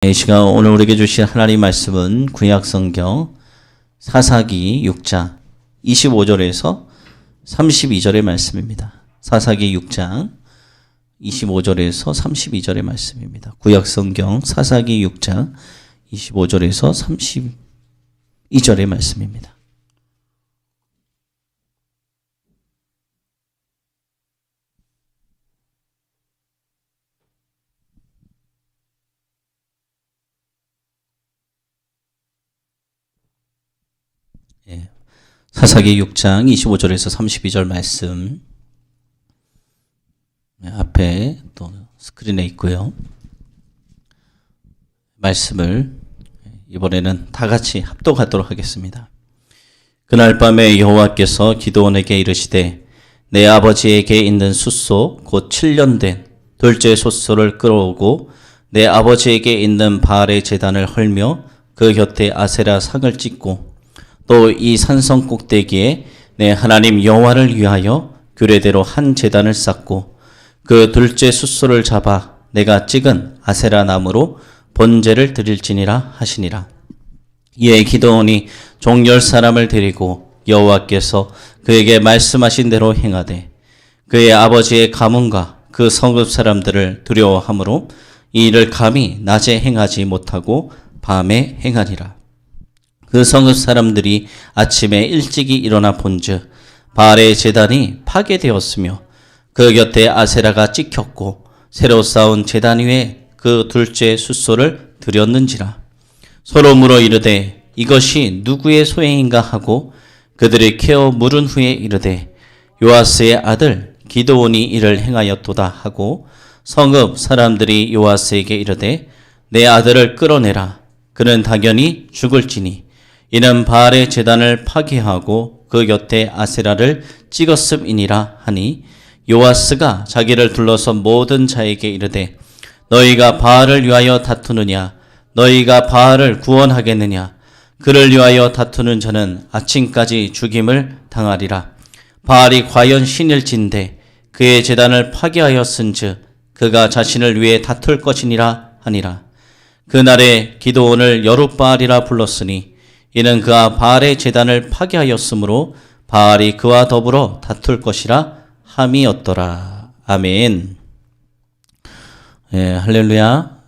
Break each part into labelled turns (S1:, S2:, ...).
S1: 이 시간 오늘 우리에게 주신 하나님 말씀은 구약성경 사사기 6장 25절에서 32절의 말씀입니다. 사사기 6장 25절에서 32절의 말씀입니다. 구약성경 사사기 6장 25절에서 32절의 말씀입니다. 사사기 6장 25절에서 32절 말씀 앞에 또 스크린에 있고요. 말씀을 이번에는 다 같이 합독하도록 하겠습니다. 그날 밤에 여호와께서 기드온에게 이르시되 내 아버지에게 있는 숫소 곧 7년 된 둘째 숫소를 끌어오고 내 아버지에게 있는 바알의 제단을 헐며 그 곁에 아세라 상을 찍고 또 이 산성 꼭대기에 내 하나님 여호와를 위하여 규례대로 한 제단을 쌓고 그 둘째 숫소를 잡아 내가 찍은 아세라 나무로 번제를 드릴지니라 하시니라. 이에 기드온이 종 10사람을 데리고 여호와께서 그에게 말씀하신 대로 행하되 그의 아버지의 가문과 그 성읍 사람들을 두려워하므로 이 일을 감히 낮에 행하지 못하고 밤에 행하니라. 그 성읍 사람들이 아침에 일찍이 일어나 본즉 바알의 제단이 파괴되었으며 그 곁에 아세라가 찍혔고 새로 쌓은 제단 위에 그 둘째 숫소를 드렸는지라. 서로 물어 이르되 이것이 누구의 소행인가 하고 그들이 캐어 물은 후에 이르되 요아스의 아들 기드온이 이를 행하였도다 하고 성읍 사람들이 요아스에게 이르되 내 아들을 끌어내라. 그는 당연히 죽을지니 이는 바알의 제단을 파괴하고 그 곁에 아세라를 찍었음이니라 하니 요아스가 자기를 둘러서 모든 자에게 이르되 너희가 바알을 위하여 다투느냐 너희가 바알을 구원하겠느냐 그를 위하여 다투는 자는 아침까지 죽임을 당하리라. 바알이 과연 신일진데 그의 제단을 파괴하였은즉 그가 자신을 위해 다툴 것이니라 하니라. 그날에 기드온을 여룻바알이라 불렀으니 이는 그가 바알의 제단을 파괴하였으므로 바알이 그와 더불어 다툴 것이라 함이었더라. 아멘. 할렐루야.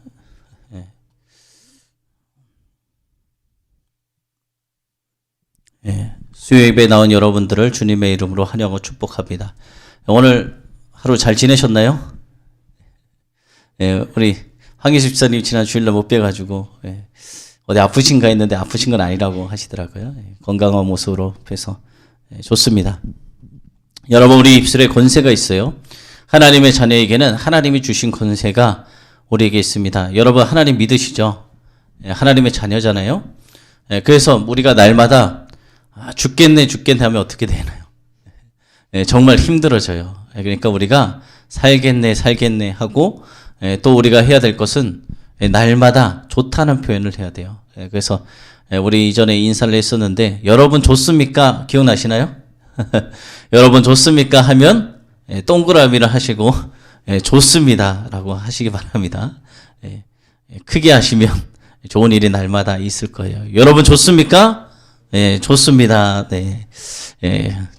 S1: 수요 예배에 나온 여러분들을 주님의 이름으로 환영하고 축복합니다. 오늘 하루 잘 지내셨나요? 우리 황희수 집사님 지난 주일날 못 뵈가지고 어디 아프신가 했는데 아프신 건 아니라고 하시더라고요. 건강한 모습으로 뵈서 좋습니다. 여러분, 우리 입술에 권세가 있어요. 하나님의 자녀에게는 하나님이 주신 권세가 우리에게 있습니다. 여러분, 하나님 믿으시죠? 하나님의 자녀잖아요. 그래서 우리가 날마다 죽겠네 하면 어떻게 되나요? 정말 힘들어져요. 그러니까 우리가 살겠네 하고 또 우리가 해야 될 것은 날마다 좋다는 표현을 해야 돼요. 그래서 우리 이전에 인사를 했었는데 여러분 좋습니까? 기억나시나요? 여러분 좋습니까? 하면 동그라미를 하시고 좋습니다 라고 하시기 바랍니다. 크게 하시면 좋은 일이 날마다 있을 거예요. 여러분 좋습니까? 좋습니다.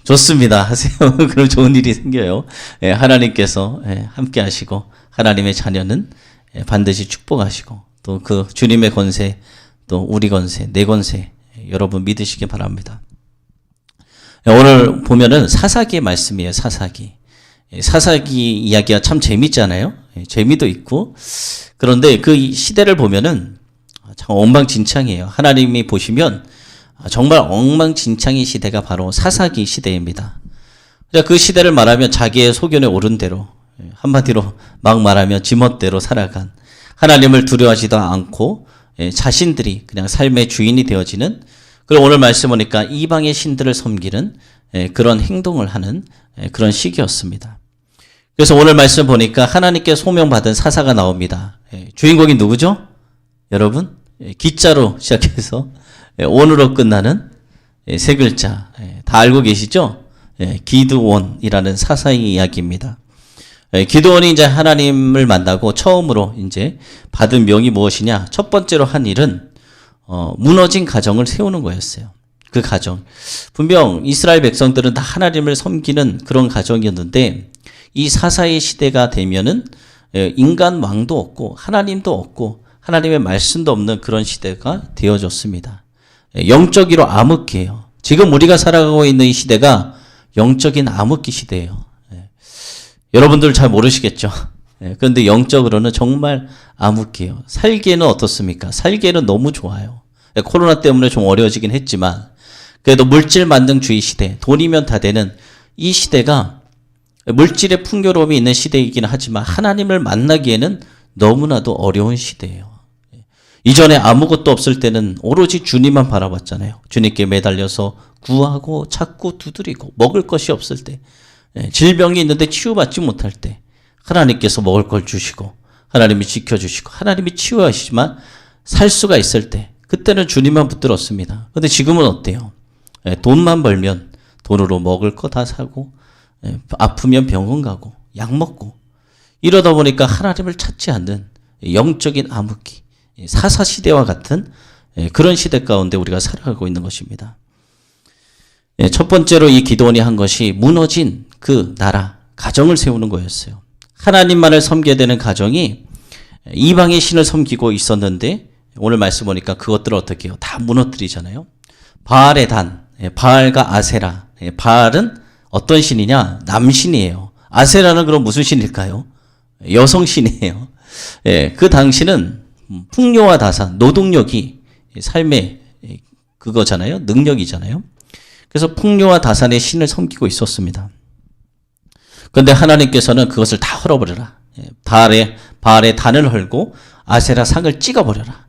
S1: 좋습니다 하세요. 그럼 좋은 일이 생겨요. 하나님께서 함께 하시고 하나님의 자녀는 반드시 축복하시고 또 그 주님의 권세 또 우리 권세 내 권세 여러분 믿으시기 바랍니다. 오늘 보면은 사사기의 말씀이에요. 사사기 이야기가 참 재밌잖아요. 재미도 있고 그런데 그 시대를 보면은 참 엉망진창이에요. 하나님이 보시면 정말 엉망진창의 시대가 바로 사사기 시대입니다. 그 시대를 말하면 자기의 소견에 오른 대로 한마디로 막 말하면 지멋대로 살아간 하나님을 두려워하지도 않고 자신들이 그냥 삶의 주인이 되어지는 그리고 오늘 말씀 보니까 이방의 신들을 섬기는 그런 행동을 하는 그런 시기였습니다. 그래서 오늘 말씀 보니까 하나님께 소명받은 사사가 나옵니다. 주인공이 누구죠? 여러분 기자로 시작해서 온으로 끝나는 세 글자 다 알고 계시죠? 기드온이라는 사사의 이야기입니다. 기드온이 이제 하나님을 만나고 처음으로 이제 받은 명이 무엇이냐? 첫 번째로 한 일은 무너진 가정을 세우는 거였어요. 그 가정. 분명 이스라엘 백성들은 다 하나님을 섬기는 그런 가정이었는데 이 사사의 시대가 되면은 인간 왕도 없고 하나님도 없고 하나님의 말씀도 없는 그런 시대가 되어졌습니다. 영적으로 암흑기예요. 지금 우리가 살아가고 있는 이 시대가 영적인 암흑기 시대예요. 여러분들 잘 모르시겠죠? 그런데 영적으로는 정말 암흑기예요. 살기에는 어떻습니까? 살기에는 너무 좋아요. 코로나 때문에 좀 어려워지긴 했지만 그래도 물질 만능주의 시대, 돈이면 다 되는 이 시대가 물질의 풍요로움이 있는 시대이긴 하지만 하나님을 만나기에는 너무나도 어려운 시대예요. 이전에 아무것도 없을 때는 오로지 주님만 바라봤잖아요. 주님께 매달려서 구하고 찾고 두드리고 먹을 것이 없을 때, 질병이 있는데 치유받지 못할 때 하나님께서 먹을 걸 주시고 하나님이 지켜주시고 하나님이 치유하시지만 살 수가 있을 때 그때는 주님만 붙들었습니다. 그런데 지금은 어때요? 돈만 벌면 돈으로 먹을 거 다 사고 아프면 병원 가고 약 먹고 이러다 보니까 하나님을 찾지 않는 영적인 암흑기, 사사시대와 같은 그런 시대 가운데 우리가 살아가고 있는 것입니다. 첫 번째로 이 기드온이 한 것이 무너진 그 나라, 가정을 세우는 거였어요. 하나님만을 섬겨야 되는 가정이 이방의 신을 섬기고 있었는데 오늘 말씀 보니까 그것들을 어떻게 해요? 다 무너뜨리잖아요. 바알의 단, 바알과 아세라. 바알은 어떤 신이냐? 남신이에요. 아세라는 그럼 무슨 신일까요? 여성신이에요. 그 당시는 풍요와 다산, 노동력이 삶의 그거잖아요. 능력이잖아요. 그래서 풍요와 다산의 신을 섬기고 있었습니다. 그런데 하나님께서는 그것을 다 헐어버려라. 바알의 단을 헐고 아세라 상을 찍어버려라.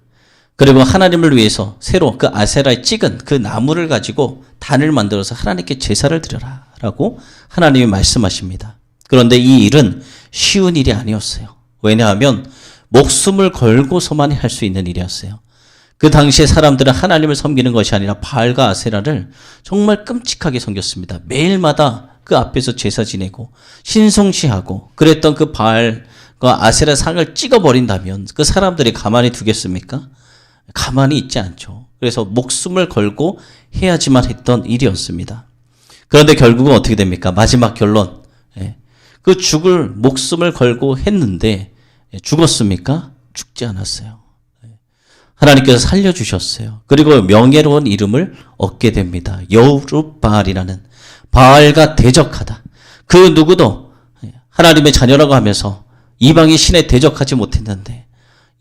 S1: 그리고 하나님을 위해서 새로 그 아세라에 찍은 그 나무를 가지고 단을 만들어서 하나님께 제사를 드려라 라고 하나님이 말씀하십니다. 그런데 이 일은 쉬운 일이 아니었어요. 왜냐하면 목숨을 걸고서만 할 수 있는 일이었어요. 그 당시에 사람들은 하나님을 섬기는 것이 아니라 바알과 아세라를 정말 끔찍하게 섬겼습니다. 매일마다 그 앞에서 제사 지내고 신성시하고 그랬던 그 바알과 아세라 상을 찍어버린다면 그 사람들이 가만히 두겠습니까? 가만히 있지 않죠. 그래서 목숨을 걸고 해야지만 했던 일이었습니다. 그런데 결국은 어떻게 됩니까? 마지막 결론. 그 죽을 목숨을 걸고 했는데 죽었습니까? 죽지 않았어요. 하나님께서 살려주셨어요. 그리고 명예로운 이름을 얻게 됩니다. 여룻바알이라는 바알과 대적하다. 그 누구도 하나님의 자녀라고 하면서 이방의 신에 대적하지 못했는데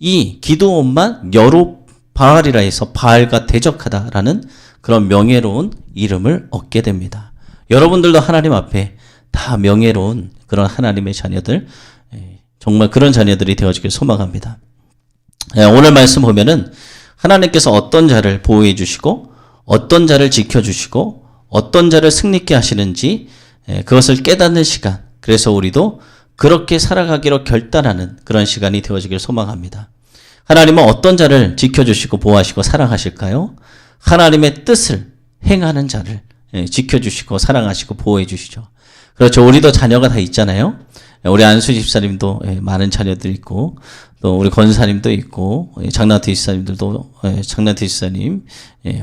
S1: 이 기드온만 여룻바알이라 해서 바알과 대적하다라는 그런 명예로운 이름을 얻게 됩니다. 여러분들도 하나님 앞에 다 명예로운 그런 하나님의 자녀들, 정말 그런 자녀들이 되어지길 소망합니다. 오늘 말씀 보면은 하나님께서 어떤 자를 보호해 주시고 어떤 자를 지켜주시고 어떤 자를 승리케 하시는지 그것을 깨닫는 시간, 그래서 우리도 그렇게 살아가기로 결단하는 그런 시간이 되어지길 소망합니다. 하나님은 어떤 자를 지켜주시고 보호하시고 사랑하실까요? 하나님의 뜻을 행하는 자를 지켜주시고 사랑하시고 보호해 주시죠. 그렇죠. 우리도 자녀가 다 있잖아요. 우리 안수 집사님도 많은 자녀들 있고 또 우리 권사님도 있고 장나태 집사님들도 장나태 집사님,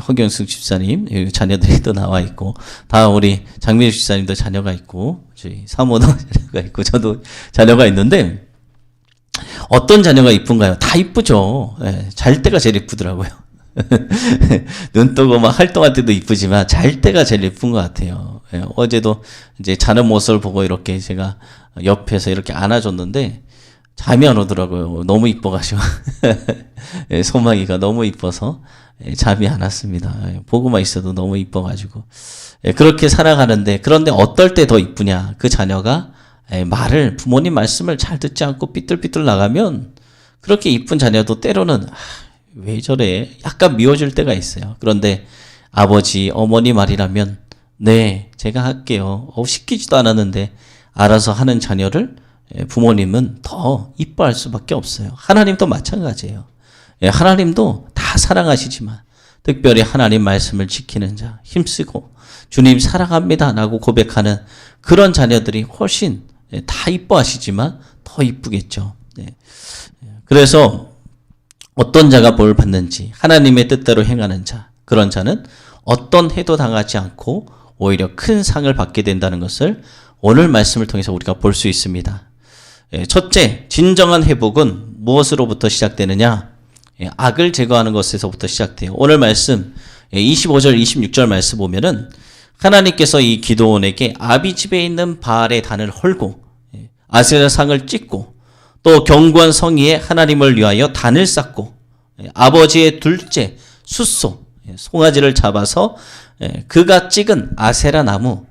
S1: 허경숙 집사님 자녀들이 또 나와 있고 다 우리 장민수 집사님도 자녀가 있고 저희 사모도 자녀가 있고 저도 자녀가 있는데 어떤 자녀가 이쁜가요? 다 이쁘죠. 잘 때가 제일 이쁘더라고요. 눈 뜨고 막 활동할 때도 이쁘지만 잘 때가 제일 예쁜 것 같아요. 어제도 이제 자는 모습을 보고 이렇게 제가 옆에서 이렇게 안아줬는데 잠이 안 오더라고요. 너무 이뻐가지고 소망이가 너무 이뻐서 잠이 안 왔습니다. 보고만 있어도 너무 이뻐가지고 그렇게 살아가는데, 그런데 어떨 때 더 이쁘냐? 그 자녀가 말을, 부모님 말씀을 잘 듣지 않고 삐뚤삐뚤 나가면 그렇게 이쁜 자녀도 때로는 왜 저래? 약간 미워질 때가 있어요. 그런데 아버지, 어머니 말이라면 네, 제가 할게요. 시키지도 않았는데 알아서 하는 자녀를 부모님은 더 이뻐할 수밖에 없어요. 하나님도 마찬가지예요. 하나님도 다 사랑하시지만 특별히 하나님 말씀을 지키는 자, 힘쓰고 주님 사랑합니다 라고 고백하는 그런 자녀들이 훨씬 다 이뻐하시지만 더 이쁘겠죠. 그래서 어떤 자가 뭘 받는지 하나님의 뜻대로 행하는 자, 그런 자는 어떤 해도 당하지 않고 오히려 큰 상을 받게 된다는 것을 오늘 말씀을 통해서 우리가 볼 수 있습니다. 첫째, 진정한 회복은 무엇으로부터 시작되느냐? 악을 제거하는 것에서부터 시작돼요. 오늘 말씀 25절 26절 말씀 보면은 하나님께서 이 기드온에게 아비 집에 있는 바알의 단을 헐고 아세라 상을 찍고 또 견고한 성 위에 하나님을 위하여 단을 쌓고 아버지의 둘째 숫소 송아지를 잡아서 그가 찍은 아세라 나무,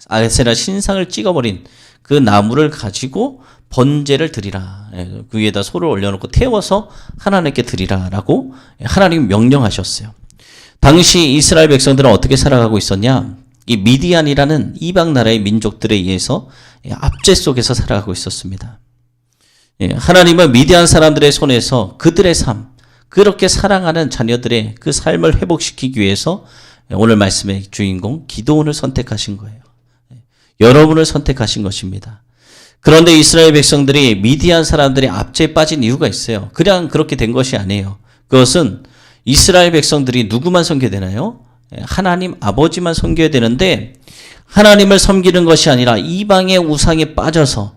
S1: 아세라 신상을 찍어버린 그 나무를 가지고 번제를 드리라. 그 위에다 소를 올려놓고 태워서 하나님께 드리라라고 하나님 명령하셨어요. 당시 이스라엘 백성들은 어떻게 살아가고 있었냐? 이 미디안이라는 이방 나라의 민족들에 의해서 압제 속에서 살아가고 있었습니다. 하나님은 미디안 사람들의 손에서 그들의 삶, 그렇게 사랑하는 자녀들의 그 삶을 회복시키기 위해서 오늘 말씀의 주인공 기드온을 선택하신 거예요. 여러분을 선택하신 것입니다. 그런데 이스라엘 백성들이 미디안 사람들의 압제에 빠진 이유가 있어요. 그냥 그렇게 된 것이 아니에요. 그것은 이스라엘 백성들이 누구만 섬겨야 되나요? 하나님 아버지만 섬겨야 되는데 하나님을 섬기는 것이 아니라 이방의 우상에 빠져서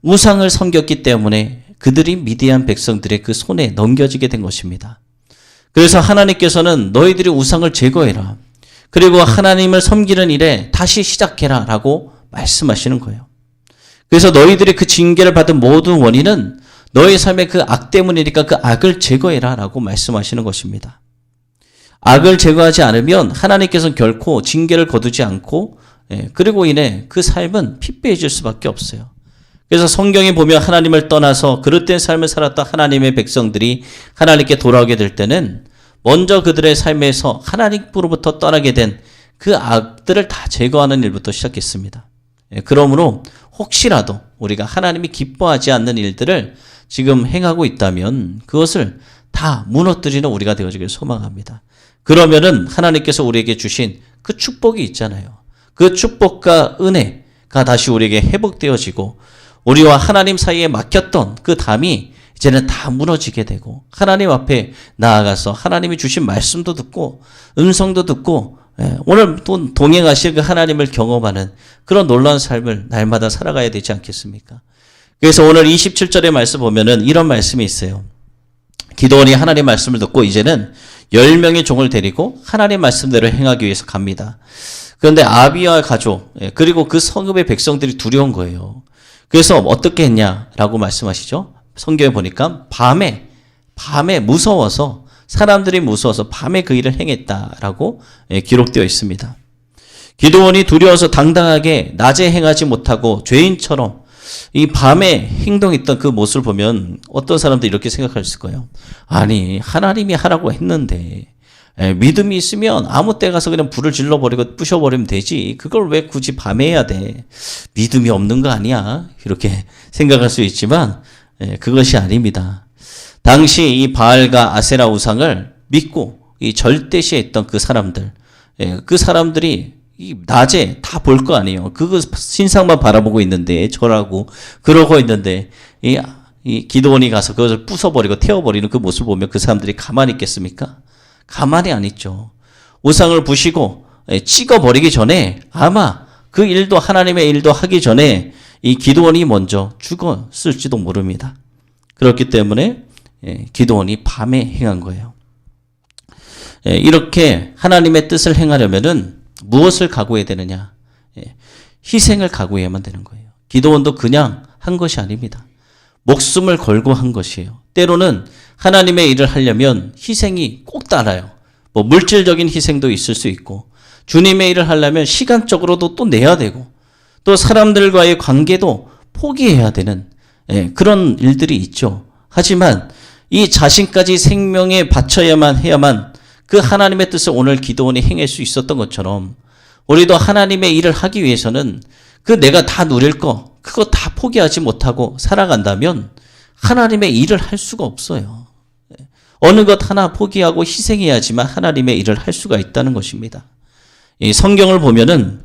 S1: 우상을 섬겼기 때문에 그들이 미디안 백성들의 그 손에 넘겨지게 된 것입니다. 그래서 하나님께서는 너희들이 우상을 제거해라. 그리고 하나님을 섬기는 일에 다시 시작해라 라고 말씀하시는 거예요. 그래서 너희들이 그 징계를 받은 모든 원인은 너희 삶의 그 악 때문이니까 그 악을 제거해라 라고 말씀하시는 것입니다. 악을 제거하지 않으면 하나님께서는 결코 징계를 거두지 않고 그리고 인해 그 삶은 피폐해질 수밖에 없어요. 그래서 성경에 보면 하나님을 떠나서 그릇된 삶을 살았던 하나님의 백성들이 하나님께 돌아오게 될 때는 먼저 그들의 삶에서 하나님으로부터 떠나게 된 그 악들을 다 제거하는 일부터 시작했습니다. 그러므로 혹시라도 우리가 하나님이 기뻐하지 않는 일들을 지금 행하고 있다면 그것을 다 무너뜨리는 우리가 되어지길 소망합니다. 그러면은 하나님께서 우리에게 주신 그 축복이 있잖아요. 그 축복과 은혜가 다시 우리에게 회복되어지고 우리와 하나님 사이에 막혔던 그 담이 이제는 다 무너지게 되고 하나님 앞에 나아가서 하나님이 주신 말씀도 듣고 음성도 듣고 오늘 또 동행하실 그 하나님을 경험하는 그런 놀라운 삶을 날마다 살아가야 되지 않겠습니까? 그래서 오늘 27절의 말씀 보면은 이런 말씀이 있어요. 기드온이 하나님 말씀을 듣고 이제는 10명의 종을 데리고 하나님 말씀대로 행하기 위해서 갑니다. 그런데 아비와 가족 그리고 그 성읍의 백성들이 두려운 거예요. 그래서 어떻게 했냐라고 말씀하시죠. 성경에 보니까 밤에 무서워서 사람들이 무서워서 밤에 그 일을 행했다라고 기록되어 있습니다. 기드온이 두려워서 당당하게 낮에 행하지 못하고 죄인처럼 이 밤에 행동했던 그 모습을 보면 어떤 사람들이 이렇게 생각할 수 있을 거예요. 아니 하나님이 하라고 했는데 믿음이 있으면 아무 때 가서 그냥 불을 질러버리고 부셔버리면 되지. 그걸 왜 굳이 밤에 해야 돼? 믿음이 없는 거 아니야? 이렇게 생각할 수 있지만 그것이 아닙니다. 당시 이 바알과 아세라 우상을 믿고 이 절대시했던 그 사람들, 그 사람들이 이 낮에 다 볼 거 아니에요. 그거 신상만 바라보고 있는데 절하고 그러고 있는데 이 기드온이 가서 그것을 부숴버리고 태워버리는 그 모습을 보면 그 사람들이 가만히 있겠습니까? 가만히 안 있죠. 우상을 부시고 찍어버리기 전에 아마 그 일도 하나님의 일도 하기 전에 이 기드온이 먼저 죽었을지도 모릅니다. 그렇기 때문에 기드온이 밤에 행한 거예요. 이렇게 하나님의 뜻을 행하려면은 무엇을 각오해야 되느냐? 희생을 각오해야만 되는 거예요. 기드온도 그냥 한 것이 아닙니다. 목숨을 걸고 한 것이에요. 때로는 하나님의 일을 하려면 희생이 꼭 따라요. 뭐 물질적인 희생도 있을 수 있고 주님의 일을 하려면 시간적으로도 또 내야 되고 또 사람들과의 관계도 포기해야 되는 그런 일들이 있죠. 하지만 이 자신까지 생명에 바쳐야만 해야만 그 하나님의 뜻을 오늘 기드온이 행할 수 있었던 것처럼 우리도 하나님의 일을 하기 위해서는 그 내가 다 누릴 거 그거 다 포기하지 못하고 살아간다면 하나님의 일을 할 수가 없어요. 어느 것 하나 포기하고 희생해야지만 하나님의 일을 할 수가 있다는 것입니다. 이 성경을 보면은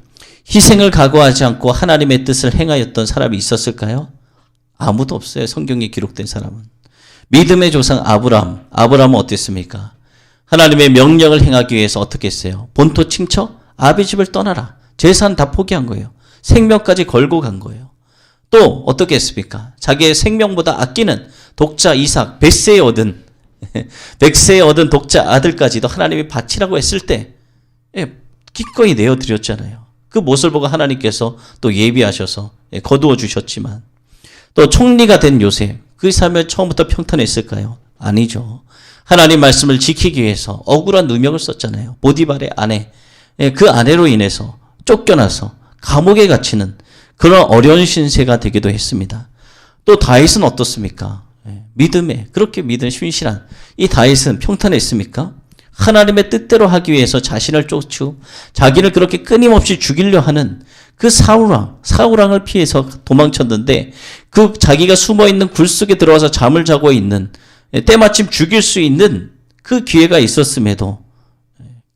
S1: 희생을 각오하지 않고 하나님의 뜻을 행하였던 사람이 있었을까요? 아무도 없어요. 성경에 기록된 사람은. 믿음의 조상 아브라함은 어땠습니까? 하나님의 명령을 행하기 위해서 어떻게 했어요? 본토 친척 아비 집을 떠나라. 재산 다 포기한 거예요. 생명까지 걸고 간 거예요. 또 어떻게 했습니까? 자기의 생명보다 아끼는 독자 이삭, 백세에 얻은 독자 아들까지도 하나님이 바치라고 했을 때 기꺼이 내어드렸잖아요. 그 모습을 보고 하나님께서 또 예비하셔서 거두어 주셨지만, 또 총리가 된 요셉, 그 삶을 처음부터 평탄했을까요? 아니죠. 하나님 말씀을 지키기 위해서 억울한 누명을 썼잖아요. 보디발의 아내, 그 아내로 인해서 쫓겨나서 감옥에 갇히는 그런 어려운 신세가 되기도 했습니다. 또 다윗은 어떻습니까? 믿음에 그렇게 믿은 신실한 이 다윗은 평탄했습니까? 하나님의 뜻대로 하기 위해서 자신을 쫓고 자기를 그렇게 끊임없이 죽이려 하는 그 사울왕을 피해서 도망쳤는데, 그 자기가 숨어있는 굴 속에 들어와서 잠을 자고 있는, 때마침 죽일 수 있는 그 기회가 있었음에도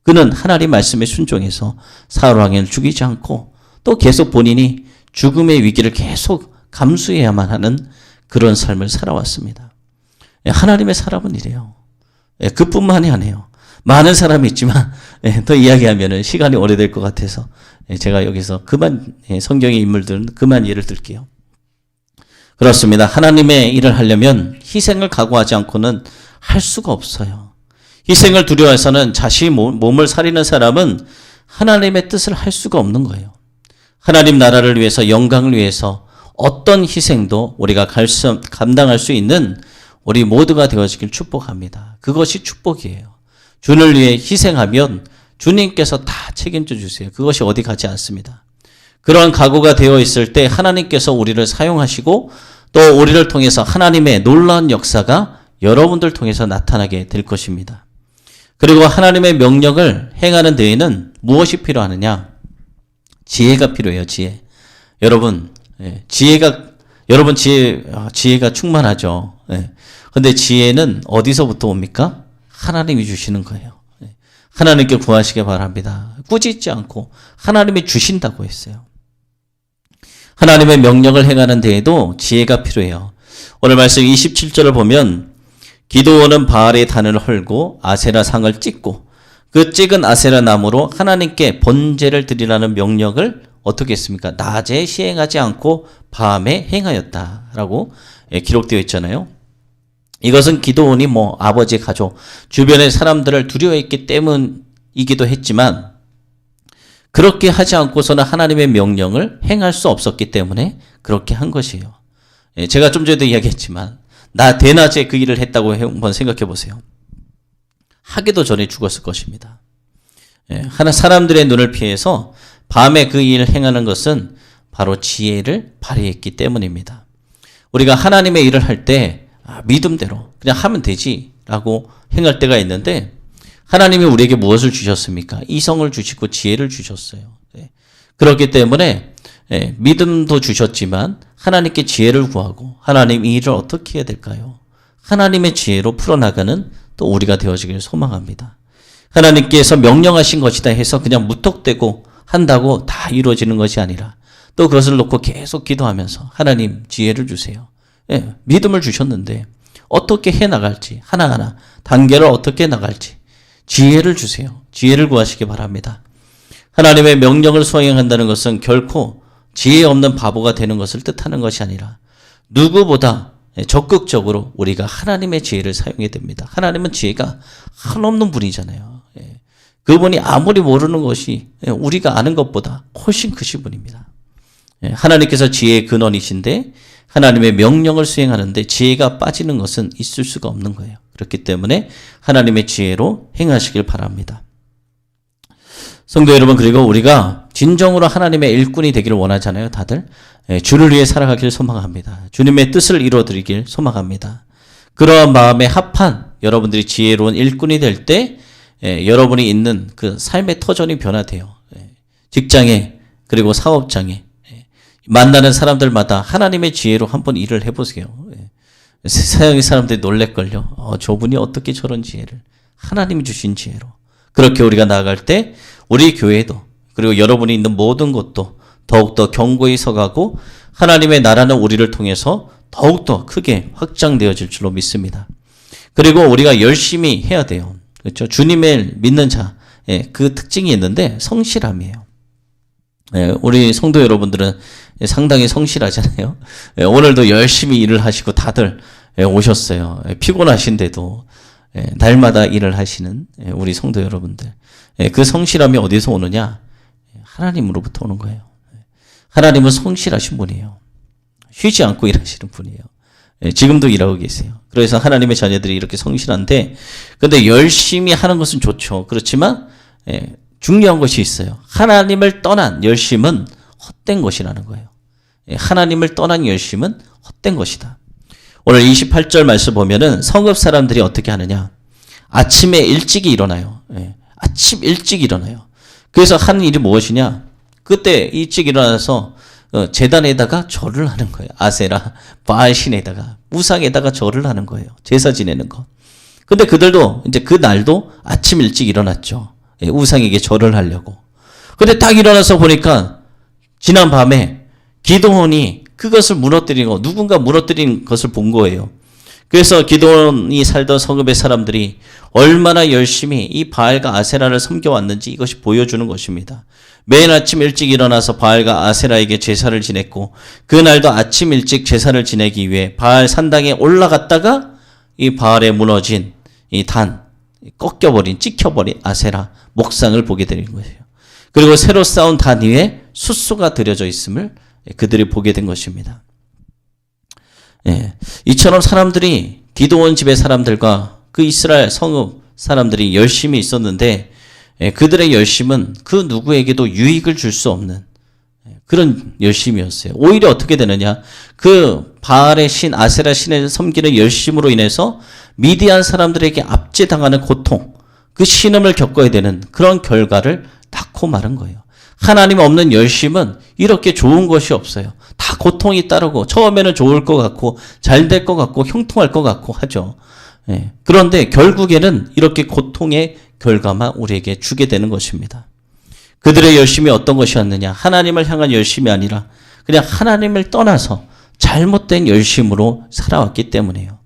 S1: 그는 하나님 말씀에 순종해서 사울왕을 죽이지 않고 또 계속 본인이 죽음의 위기를 계속 감수해야만 하는 그런 삶을 살아왔습니다. 하나님의 사람은 이래요. 그뿐만이 아니에요. 많은 사람이 있지만 더 이야기하면 시간이 오래될 것 같아서 제가 여기서 그만, 성경의 인물들은 그만 예를 들게요. 그렇습니다. 하나님의 일을 하려면 희생을 각오하지 않고는 할 수가 없어요. 희생을 두려워해서는 자신의 몸을 살리는 사람은 하나님의 뜻을 할 수가 없는 거예요. 하나님 나라를 위해서, 영광을 위해서 어떤 희생도 우리가 감당할 수 있는 우리 모두가 되어지길 축복합니다. 그것이 축복이에요. 주를 위해 희생하면 주님께서 다 책임져 주세요. 그것이 어디 가지 않습니다. 그러한 각오가 되어 있을 때 하나님께서 우리를 사용하시고 또 우리를 통해서 하나님의 놀라운 역사가 여러분들 통해서 나타나게 될 것입니다. 그리고 하나님의 명령을 행하는 데에는 무엇이 필요하느냐? 지혜가 필요해요. 지혜. 여러분 지혜가 충만하죠. 근데 지혜는 어디서부터 옵니까? 하나님이 주시는 거예요. 하나님께 구하시기 바랍니다. 꾸짖지 않고 하나님이 주신다고 했어요. 하나님의 명령을 행하는 데에도 지혜가 필요해요. 오늘 말씀 27절을 보면 기드온은 바알의 단을 헐고 아세라 상을 찍고 그 찍은 아세라 나무로 하나님께 번제를 드리라는 명령을 어떻게 했습니까? 낮에 시행하지 않고 밤에 행하였다라고 기록되어 있잖아요. 이것은 기드온이 아버지의 가족, 주변의 사람들을 두려워했기 때문이기도 했지만 그렇게 하지 않고서는 하나님의 명령을 행할 수 없었기 때문에 그렇게 한 것이에요. 제가 좀 전에도 이야기했지만 대낮에 그 일을 했다고 한번 생각해 보세요. 하기도 전에 죽었을 것입니다. 사람들의 눈을 피해서 밤에 그 일을 행하는 것은 바로 지혜를 발휘했기 때문입니다. 우리가 하나님의 일을 할 때 믿음대로 그냥 하면 되지라고 행할 때가 있는데, 하나님이 우리에게 무엇을 주셨습니까? 이성을 주시고 지혜를 주셨어요. 그렇기 때문에 믿음도 주셨지만 하나님께 지혜를 구하고 하나님 이 일을 어떻게 해야 될까요? 하나님의 지혜로 풀어나가는 또 우리가 되어지기를 소망합니다. 하나님께서 명령하신 것이다 해서 그냥 무턱대고 한다고 다 이루어지는 것이 아니라 또 그것을 놓고 계속 기도하면서 하나님 지혜를 주세요. 믿음을 주셨는데 어떻게 해나갈지, 하나하나 단계를 어떻게 나갈지 지혜를 주세요. 지혜를 구하시기 바랍니다. 하나님의 명령을 수행한다는 것은 결코 지혜 없는 바보가 되는 것을 뜻하는 것이 아니라 누구보다 적극적으로 우리가 하나님의 지혜를 사용해야 됩니다. 하나님은 지혜가 한없는 분이잖아요. 그분이 아무리 모르는 것이 우리가 아는 것보다 훨씬 크신 분입니다. 하나님께서 지혜의 근원이신데 하나님의 명령을 수행하는데 지혜가 빠지는 것은 있을 수가 없는 거예요. 그렇기 때문에 하나님의 지혜로 행하시길 바랍니다. 성도 여러분, 그리고 우리가 진정으로 하나님의 일꾼이 되기를 원하잖아요. 다들 주를 위해 살아가기를 소망합니다. 주님의 뜻을 이루어드리길 소망합니다. 그러한 마음에 합한 여러분들이 지혜로운 일꾼이 될 때 여러분이 있는 그 삶의 터전이 변화돼요. 직장에 그리고 사업장에 만나는 사람들마다 하나님의 지혜로 한번 일을 해보세요. 세상의 사람들이 놀랄걸요. 저분이 어떻게 저런 지혜를, 하나님이 주신 지혜로. 그렇게 우리가 나아갈 때 우리 교회도 그리고 여러분이 있는 모든 것도 더욱더 견고히 서가고 하나님의 나라는 우리를 통해서 더욱더 크게 확장되어질 줄로 믿습니다. 그리고 우리가 열심히 해야 돼요. 그렇죠? 주님을 믿는 자, 그 특징이 있는데 성실함이에요. 우리 성도 여러분들은 상당히 성실하잖아요. 오늘도 열심히 일을 하시고 다들 오셨어요. 피곤하신데도 날마다 일을 하시는 우리 성도 여러분들. 그 성실함이 어디서 오느냐? 하나님으로부터 오는 거예요. 하나님은 성실하신 분이에요. 쉬지 않고 일하시는 분이에요. 지금도 일하고 계세요. 그래서 하나님의 자녀들이 이렇게 성실한데, 근데 열심히 하는 것은 좋죠. 그렇지만 중요한 것이 있어요. 하나님을 떠난 열심은 헛된 것이라는 거예요. 하나님을 떠난 열심은 헛된 것이다. 오늘 28절 말씀 보면은 성읍 사람들이 어떻게 하느냐? 아침에 일찍이 일어나요. 아침 일찍 일어나요. 그래서 하는 일이 무엇이냐? 그때 일찍 일어나서 제단에다가 절을 하는 거예요. 아세라, 바알신에다가, 우상에다가 절을 하는 거예요. 제사 지내는 거. 근데 그들도 이제 그 날도 아침 일찍 일어났죠. 우상에게 절을 하려고. 근데 딱 일어나서 보니까 지난 밤에 기드온이 그것을 무너뜨린 거, 누군가 무너뜨린 것을 본 거예요. 그래서 기드온이 살던 성읍의 사람들이 얼마나 열심히 이 바알과 아세라를 섬겨왔는지 이것이 보여주는 것입니다. 매일 아침 일찍 일어나서 바알과 아세라에게 제사를 지냈고, 그날도 아침 일찍 제사를 지내기 위해 바알 산당에 올라갔다가 이 바알에 무너진 이 단, 꺾여버린, 찍혀버린 아세라 목상을 보게 되는 거예요. 그리고 새로 쌓은 단 위에 숫소가 들여져 있음을 그들이 보게 된 것입니다. 이처럼 사람들이 기드온 집의 사람들과 그 이스라엘 성읍 사람들이 열심히 있었는데, 그들의 열심은 그 누구에게도 유익을 줄 수 없는 그런 열심이었어요. 오히려 어떻게 되느냐? 그 바알의 신, 아세라 신을 섬기는 열심으로 인해서 미디안 사람들에게 압제당하는 고통, 그 신음을 겪어야 되는 그런 결과를 낳고 마는 거예요. 하나님 없는 열심은 이렇게 좋은 것이 없어요. 다 고통이 따르고 처음에는 좋을 것 같고 잘 될 것 같고 형통할 것 같고 하죠. 그런데 결국에는 이렇게 고통의 결과만 우리에게 주게 되는 것입니다. 그들의 열심이 어떤 것이었느냐? 하나님을 향한 열심이 아니라 그냥 하나님을 떠나서 잘못된 열심으로 살아왔기 때문이에요.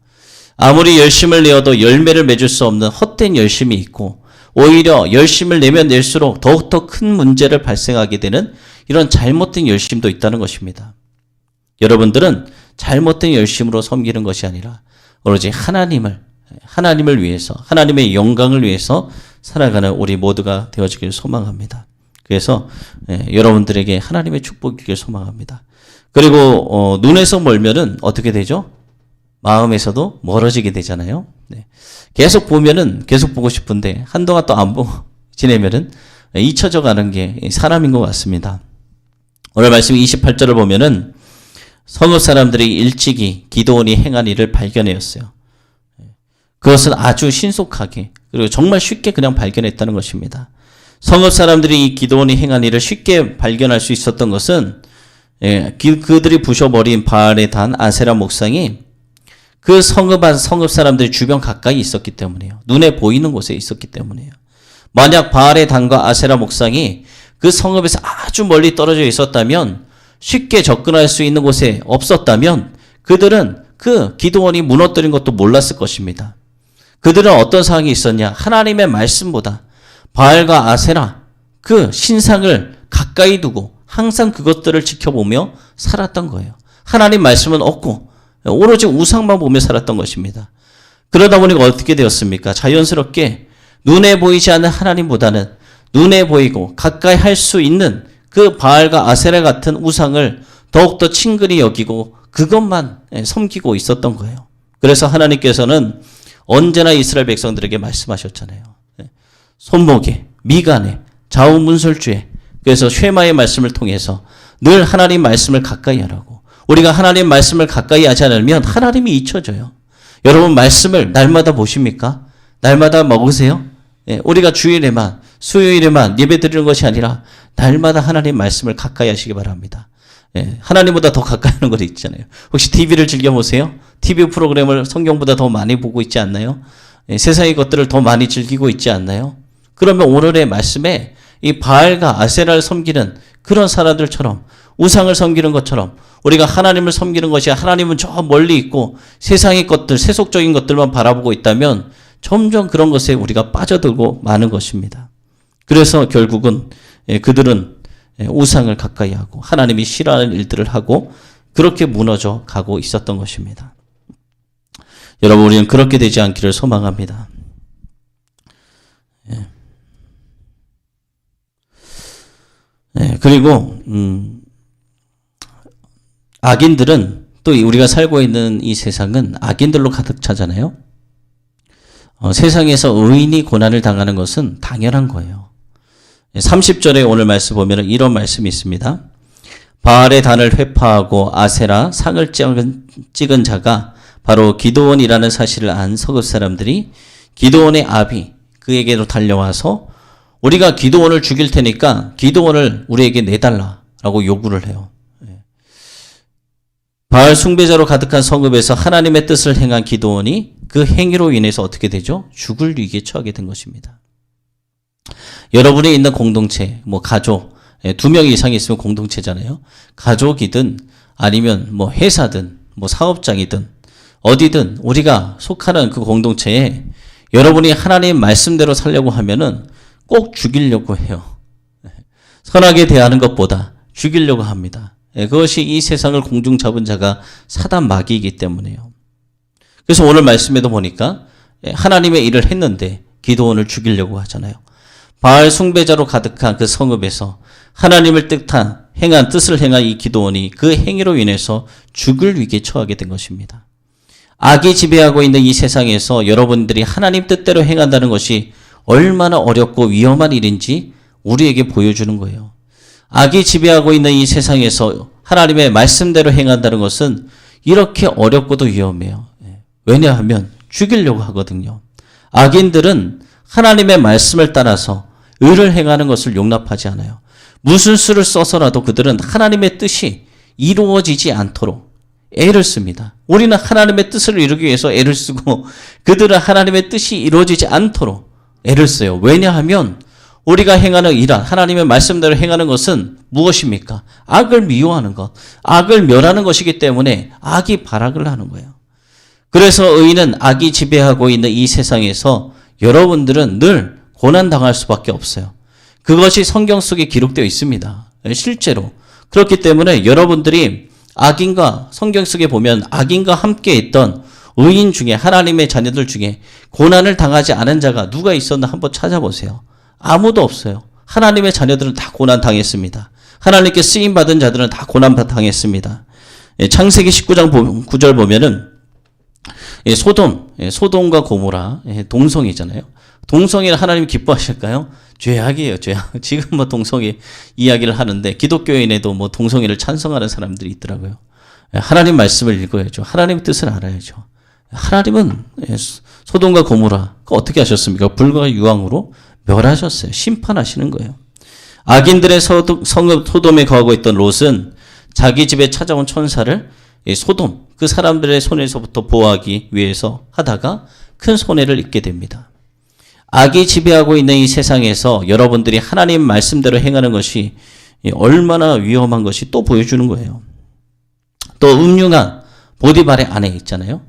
S1: 아무리 열심을 내어도 열매를 맺을 수 없는 헛된 열심이 있고, 오히려 열심을 내면 낼수록 더욱더 큰 문제를 발생하게 되는 이런 잘못된 열심도 있다는 것입니다. 여러분들은 잘못된 열심으로 섬기는 것이 아니라 오로지 하나님을 위해서, 하나님의 영광을 위해서 살아가는 우리 모두가 되어지길 소망합니다. 그래서 여러분들에게 하나님의 축복이길 소망합니다. 그리고 눈에서 멀면은 어떻게 되죠? 마음에서도 멀어지게 되잖아요. 계속 보면은 계속 보고 싶은데 한동안 또 안 보고 지내면은 잊혀져 가는 게 사람인 것 같습니다. 오늘 말씀 28절을 보면은 성읍 사람들이 일찍이 기드온이 행한 일을 발견하였어요. 그것은 아주 신속하게, 그리고 정말 쉽게 그냥 발견했다는 것입니다. 성읍 사람들이 이 기드온이 행한 일을 쉽게 발견할 수 있었던 것은 그들이 부셔버린 바알의 단 아세라 목상이 그 성읍 사람들이 주변 가까이 있었기 때문이에요. 눈에 보이는 곳에 있었기 때문이에요. 만약 바알의 단과 아세라 목상이 그 성읍에서 아주 멀리 떨어져 있었다면, 쉽게 접근할 수 있는 곳에 없었다면 그들은 그 기드온이 무너뜨린 것도 몰랐을 것입니다. 그들은 어떤 상황이 있었냐? 하나님의 말씀보다 바알과 아세라 그 신상을 가까이 두고 항상 그것들을 지켜보며 살았던 거예요. 하나님 말씀은 없고 오로지 우상만 보며 살았던 것입니다. 그러다 보니까 어떻게 되었습니까? 자연스럽게 눈에 보이지 않는 하나님보다는 눈에 보이고 가까이 할 수 있는 그 바알과 아세라 같은 우상을 더욱더 친근히 여기고 그것만 섬기고 있었던 거예요. 그래서 하나님께서는 언제나 이스라엘 백성들에게 말씀하셨잖아요. 손목에, 미간에, 좌우문설주에, 그래서 쉐마의 말씀을 통해서 늘 하나님 말씀을 가까이 하라고. 우리가 하나님 말씀을 가까이 하지 않으면 하나님이 잊혀져요. 여러분 말씀을 날마다 보십니까? 날마다 먹으세요? 우리가 주일에만, 수요일에만 예배 드리는 것이 아니라 날마다 하나님 말씀을 가까이 하시기 바랍니다. 하나님보다 더 가까이 하는 것 있잖아요. 혹시 TV를 즐겨보세요? TV 프로그램을 성경보다 더 많이 보고 있지 않나요? 세상의 것들을 더 많이 즐기고 있지 않나요? 그러면 오늘의 말씀에 이 바알과 아세라를 섬기는 그런 사람들처럼 우상을 섬기는 것처럼 우리가 하나님을 섬기는 것이 하나님은 저 멀리 있고 세상의 것들, 세속적인 것들만 바라보고 있다면 점점 그런 것에 우리가 빠져들고 마는 것입니다. 그래서 결국은 그들은 우상을 가까이 하고 하나님이 싫어하는 일들을 하고 그렇게 무너져 가고 있었던 것입니다. 여러분, 우리는 그렇게 되지 않기를 소망합니다. 그리고 악인들은 또 우리가 살고 있는 이 세상은 악인들로 가득 차잖아요. 세상에서 의인이 고난을 당하는 것은 당연한 거예요. 30절에 오늘 말씀 보면 이런 말씀이 있습니다. 바알의 단을 회파하고 아세라 상을 찍은 자가 바로 기드온이라는 사실을 안 서급 사람들이 기드온의 아비 그에게로 달려와서 우리가 기드온을 죽일 테니까 기드온을 우리에게 내달라라고 요구를 해요. 바알 숭배자로 가득한 성읍에서 하나님의 뜻을 행한 기드온이 그 행위로 인해서 어떻게 되죠? 죽을 위기에 처하게 된 것입니다. 여러분이 있는 공동체, 가족, 2명 이상이 있으면 공동체잖아요. 가족이든 아니면 회사든 사업장이든 어디든 우리가 속하는 그 공동체에 여러분이 하나님 말씀대로 살려고 하면은 꼭 죽이려고 해요. 선하게 대하는 것보다 죽이려고 합니다. 그것이 이 세상을 공중 잡은 자가 사단 마귀이기 때문에요. 그래서 오늘 말씀에도 보니까 하나님의 일을 했는데 기드온을 죽이려고 하잖아요. 바알 숭배자로 가득한 그 성읍에서 하나님을 행한 뜻을 행한 이 기드온이 그 행위로 인해서 죽을 위기에 처하게 된 것입니다. 악이 지배하고 있는 이 세상에서 여러분들이 하나님 뜻대로 행한다는 것이 얼마나 어렵고 위험한 일인지 우리에게 보여주는 거예요. 악이 지배하고 있는 이 세상에서 하나님의 말씀대로 행한다는 것은 이렇게 어렵고도 위험해요. 왜냐하면 죽이려고 하거든요. 악인들은 하나님의 말씀을 따라서 의를 행하는 것을 용납하지 않아요. 무슨 수를 써서라도 그들은 하나님의 뜻이 이루어지지 않도록 애를 씁니다. 우리는 하나님의 뜻을 이루기 위해서 애를 쓰고 그들은 하나님의 뜻이 이루어지지 않도록 애를 써요. 왜냐하면 우리가 행하는 일, 하나님의 말씀대로 행하는 것은 무엇입니까? 악을 미워하는 것, 악을 멸하는 것이기 때문에 악이 발악을 하는 거예요. 그래서 의인은 악이 지배하고 있는 이 세상에서 여러분들은 늘 고난당할 수밖에 없어요. 그것이 성경 속에 기록되어 있습니다. 실제로. 그렇기 때문에 여러분들이 악인과 성경 속에 보면 악인과 함께 있던 의인 중에 하나님의 자녀들 중에 고난을 당하지 않은 자가 누가 있었나 한번 찾아보세요. 아무도 없어요. 하나님의 자녀들은 다 고난 당했습니다. 하나님께 쓰임받은 자들은 다 고난 당했습니다. 창세기 19장 9절 보면은 소돔과 고모라 동성이잖아요. 동성애를 하나님 기뻐하실까요? 죄악이에요, 죄악. 지금 동성애 이야기를 하는데 기독교인에도 동성애를 찬성하는 사람들이 있더라고요. 하나님 말씀을 읽어야죠. 하나님 뜻을 알아야죠. 하나님은 소돔과 고모라 어떻게 하셨습니까? 불과 유황으로 멸하셨어요. 심판하시는 거예요. 악인들의 성읍 소돔에 거하고 있던 롯은 자기 집에 찾아온 천사를 소돔 그 사람들의 손에서부터 보호하기 위해서 하다가 큰 손해를 입게 됩니다. 악이 지배하고 있는 이 세상에서 여러분들이 하나님 말씀대로 행하는 것이 얼마나 위험한 것이 또 보여주는 거예요. 또 음흉한 보디발의 아내 있잖아요.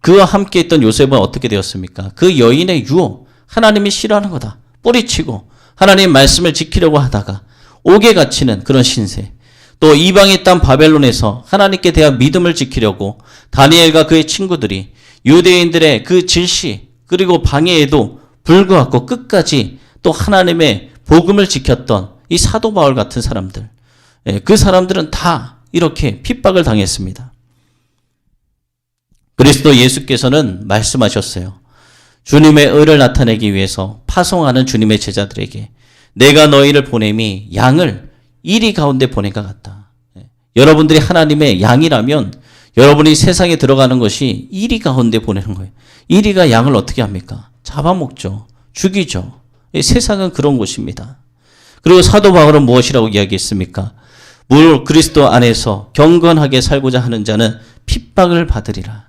S1: 그와 함께 있던 요셉은 어떻게 되었습니까? 그 여인의 유혹, 하나님이 싫어하는 거다. 뿌리치고 하나님 말씀을 지키려고 하다가 옥에 갇히는 그런 신세. 또 이방의 땅 바벨론에서 하나님께 대한 믿음을 지키려고 다니엘과 그의 친구들이 유대인들의 그 질시 그리고 방해에도 불구하고 끝까지 또 하나님의 복음을 지켰던 이 사도 바울 같은 사람들, 그 사람들은 다 이렇게 핍박을 당했습니다. 그리스도 예수께서는 말씀하셨어요. 주님의 의를 나타내기 위해서 파송하는 주님의 제자들에게 내가 너희를 보냄이 양을 이리 가운데 보낸 것 같다. 여러분들이 하나님의 양이라면 여러분이 세상에 들어가는 것이 이리 가운데 보내는 거예요. 이리가 양을 어떻게 합니까? 잡아먹죠. 죽이죠. 세상은 그런 곳입니다. 그리고 사도 바울은 무엇이라고 이야기했습니까? 물 그리스도 안에서 경건하게 살고자 하는 자는 핍박을 받으리라.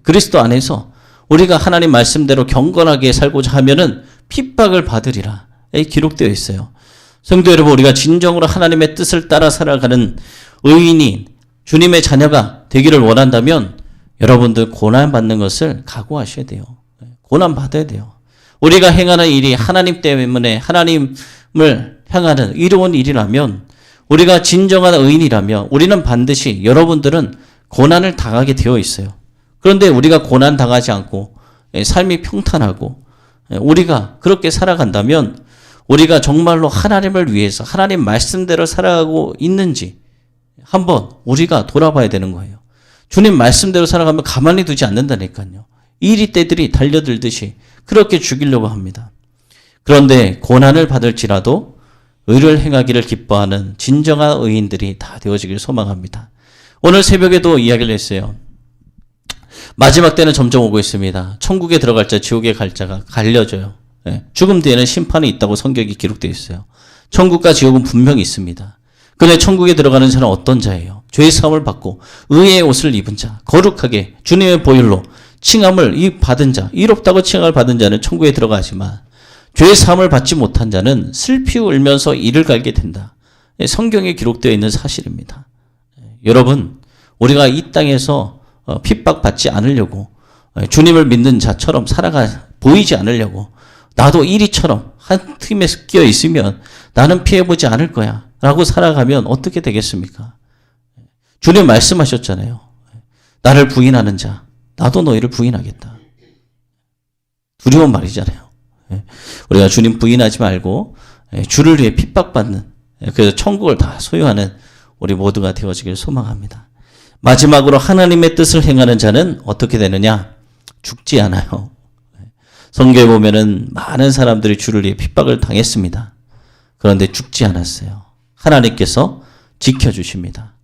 S1: 그리스도 안에서 우리가 하나님 말씀대로 경건하게 살고자 하면은 핍박을 받으리라. 기록되어 있어요. 성도 여러분, 우리가 진정으로 하나님의 뜻을 따라 살아가는 의인이 주님의 자녀가 되기를 원한다면 여러분들 고난받는 것을 각오하셔야 돼요. 고난받아야 돼요. 우리가 행하는 일이 하나님 때문에 하나님을 향하는 이로운 일이라면, 우리가 진정한 의인이라면 우리는 반드시, 여러분들은 고난을 당하게 되어 있어요. 그런데 우리가 고난 당하지 않고 삶이 평탄하고 우리가 그렇게 살아간다면 우리가 정말로 하나님을 위해서 하나님 말씀대로 살아가고 있는지 한번 우리가 돌아봐야 되는 거예요. 주님 말씀대로 살아가면 가만히 두지 않는다니까요. 이리 때들이 달려들듯이 그렇게 죽이려고 합니다. 그런데 고난을 받을지라도 의를 행하기를 기뻐하는 진정한 의인들이 다 되어지길 소망합니다. 오늘 새벽에도 이야기를 했어요. 마지막 때는 점점 오고 있습니다. 천국에 들어갈 자, 지옥에 갈 자가 갈려져요. 죽음 뒤에는 심판이 있다고 성경이 기록되어 있어요. 천국과 지옥은 분명히 있습니다. 그런데 천국에 들어가는 자는 어떤 자예요? 죄의 사함을 받고 의의 옷을 입은 자, 거룩하게 주님의 보혈로 칭함을 받은 자, 의롭다고 칭함을 받은 자는 천국에 들어가지만 죄의 사함을 받지 못한 자는 슬피 울면서 이를 갈게 된다. 성경에 기록되어 있는 사실입니다. 여러분, 우리가 이 땅에서 핍박받지 않으려고, 주님을 믿는 자처럼 보이지 않으려고, 나도 이리처럼 한 틈에 끼어 있으면 나는 피해보지 않을 거야 라고 살아가면 어떻게 되겠습니까? 주님 말씀하셨잖아요. 나를 부인하는 자, 나도 너희를 부인하겠다. 두려운 말이잖아요. 우리가 주님 부인하지 말고 주를 위해 핍박받는, 그래서 천국을 다 소유하는 우리 모두가 되어지길 소망합니다. 마지막으로 하나님의 뜻을 행하는 자는 어떻게 되느냐? 죽지 않아요. 성경에 보면은 많은 사람들이 주를 위해 핍박을 당했습니다. 그런데 죽지 않았어요. 하나님께서 지켜주십니다.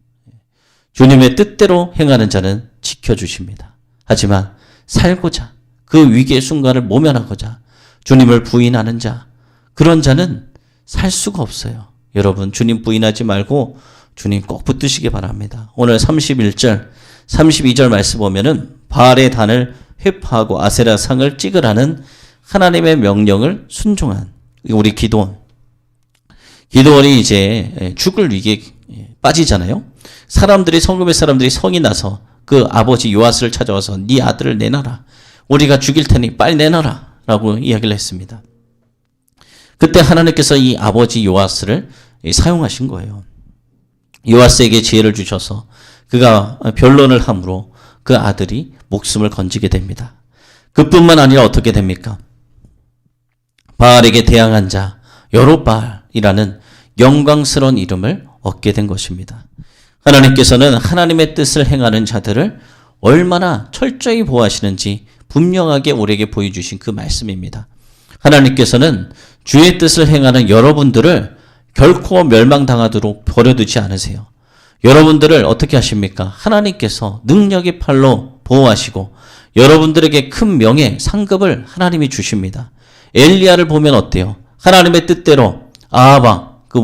S1: 주님의 뜻대로 행하는 자는 지켜주십니다. 하지만 살고자, 그 위기의 순간을 모면하고자 주님을 부인하는 자, 그런 자는 살 수가 없어요. 여러분, 주님 부인하지 말고 주님 꼭 붙드시기 바랍니다. 오늘 31절, 32절 말씀 보면은 바알의 단을 회파하고 아세라 상을 찍으라는 하나님의 명령을 순종한 우리 기드온이 이제 죽을 위기에 빠지잖아요. 성읍의 사람들이 성이 나서 그 아버지 요아스를 찾아와서 네 아들을 내놔라. 우리가 죽일 테니 빨리 내놔라 라고 이야기를 했습니다. 그때 하나님께서 이 아버지 요아스를 사용하신 거예요. 요아스에게 지혜를 주셔서 그가 변론을 함으로 그 아들이 목숨을 건지게 됩니다. 그뿐만 아니라 어떻게 됩니까? 바알에게 대항한 자 여롯바알이라는 영광스러운 이름을 얻게 된 것입니다. 하나님께서는 하나님의 뜻을 행하는 자들을 얼마나 철저히 보호하시는지 분명하게 우리에게 보여주신 그 말씀입니다. 하나님께서는 주의 뜻을 행하는 여러분들을 결코 멸망당하도록 버려두지 않으세요. 여러분들을 어떻게 하십니까? 하나님께서 능력의 팔로 보호하시고 여러분들에게 큰 명예, 상급을 하나님이 주십니다. 엘리야를 보면 어때요? 하나님의 뜻대로 아합 그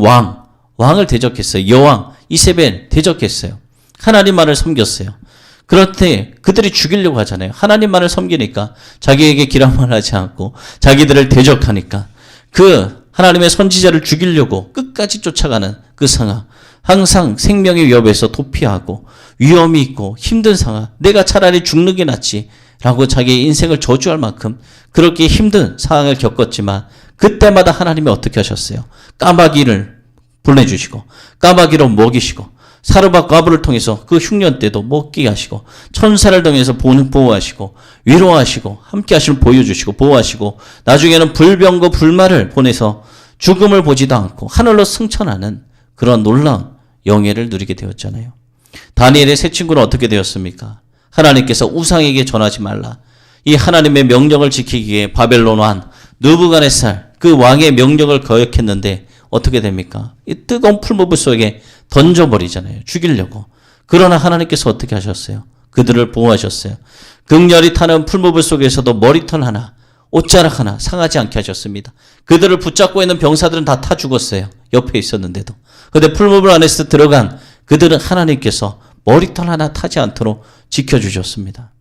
S1: 왕을 대적했어요. 여왕 이세벨 대적했어요. 하나님만을 섬겼어요. 그럴 때 그들이 죽이려고 하잖아요. 하나님만을 섬기니까 자기에게 기람을 하지 않고 자기들을 대적하니까 그 하나님의 선지자를 죽이려고 끝까지 쫓아가는 그 상황, 항상 생명의 위협에서 도피하고 위험이 있고 힘든 상황, 내가 차라리 죽는 게 낫지 라고 자기의 인생을 저주할 만큼 그렇게 힘든 상황을 겪었지만 그때마다 하나님이 어떻게 하셨어요? 까마귀를 보내주시고 까마귀로 먹이시고 사르밧 과부를 통해서 그 흉년 때도 먹게 하시고 천사를 통해서 보호하시고 위로하시고 함께 하심을 보여주시고 보호하시고 나중에는 불병과 불말을 보내서 죽음을 보지도 않고 하늘로 승천하는 그런 놀라운 영예를 누리게 되었잖아요. 다니엘의 세 친구는 어떻게 되었습니까? 하나님께서 우상에게 전하지 말라. 이 하나님의 명령을 지키기 위해 바벨론 왕 느부갓네살 그 왕의 명령을 거역했는데 어떻게 됩니까? 이 뜨거운 풀무불 속에 던져버리잖아요. 죽이려고. 그러나 하나님께서 어떻게 하셨어요? 그들을 보호하셨어요. 극렬히 타는 풀무불 속에서도 머리털 하나, 옷자락 하나 상하지 않게 하셨습니다. 그들을 붙잡고 있는 병사들은 다 타 죽었어요. 옆에 있었는데도. 그런데 풀무불 안에서 들어간 그들은 하나님께서 머리털 하나 타지 않도록 지켜주셨습니다.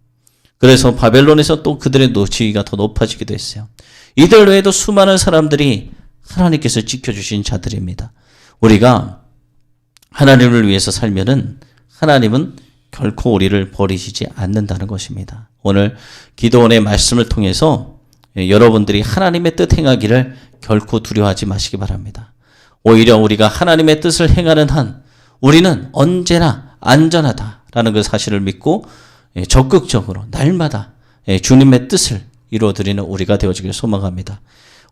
S1: 그래서 바벨론에서 또 그들의 지위가 더 높아지기도 했어요. 이들 외에도 수많은 사람들이 하나님께서 지켜주신 자들입니다. 우리가 하나님을 위해서 살면은 하나님은 결코 우리를 버리시지 않는다는 것입니다. 오늘 기도원의 말씀을 통해서 여러분들이 하나님의 뜻 행하기를 결코 두려워하지 마시기 바랍니다. 오히려 우리가 하나님의 뜻을 행하는 한 우리는 언제나 안전하다라는 그 사실을 믿고 적극적으로 날마다 주님의 뜻을 이루어드리는 우리가 되어지길 소망합니다.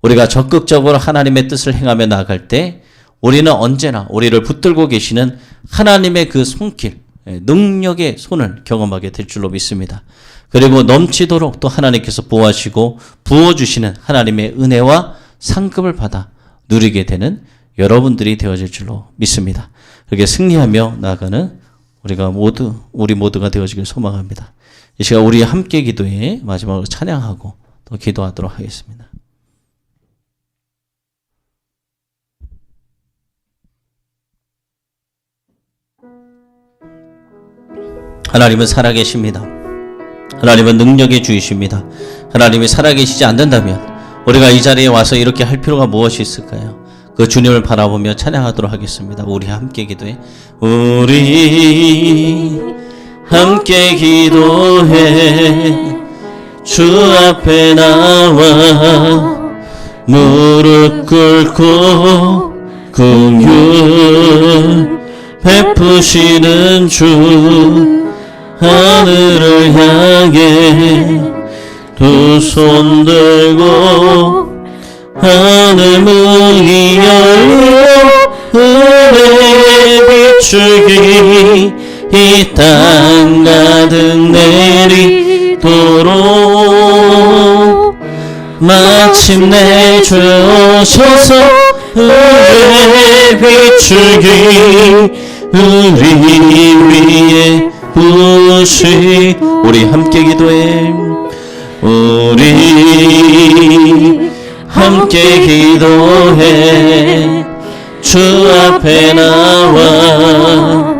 S1: 우리가 적극적으로 하나님의 뜻을 행하며 나아갈 때 우리는 언제나 우리를 붙들고 계시는 하나님의 그 손길, 능력의 손을 경험하게 될 줄로 믿습니다. 그리고 넘치도록 또 하나님께서 보호하시고 부어주시는 하나님의 은혜와 상급을 받아 누리게 되는 여러분들이 되어질 줄로 믿습니다. 그렇게 승리하며 나아가는 우리 모두가 되어지길 소망합니다. 이 시간 우리 함께 기도에 마지막으로 찬양하고 또 기도하도록 하겠습니다. 하나님은 살아계십니다. 하나님은 능력의 주이십니다. 하나님이 살아계시지 않는다면 우리가 이 자리에 와서 이렇게 할 필요가 무엇이 있을까요? 그 주님을 바라보며 찬양하도록 하겠습니다. 우리 함께 기도해. 우리 함께 기도해. 주 앞에 나와 무릎 꿇고 긍휼 베푸시는 주 하늘을 향해 두 손 들고 하늘 문이 열려 은혜의 비추기 이 땅 가득 내리도록 마침내 주 오셔서 은혜의 비추기 우리 위에 부으시. 우리 함께 기도해. 우리 함께 기도해. 주 앞에 나와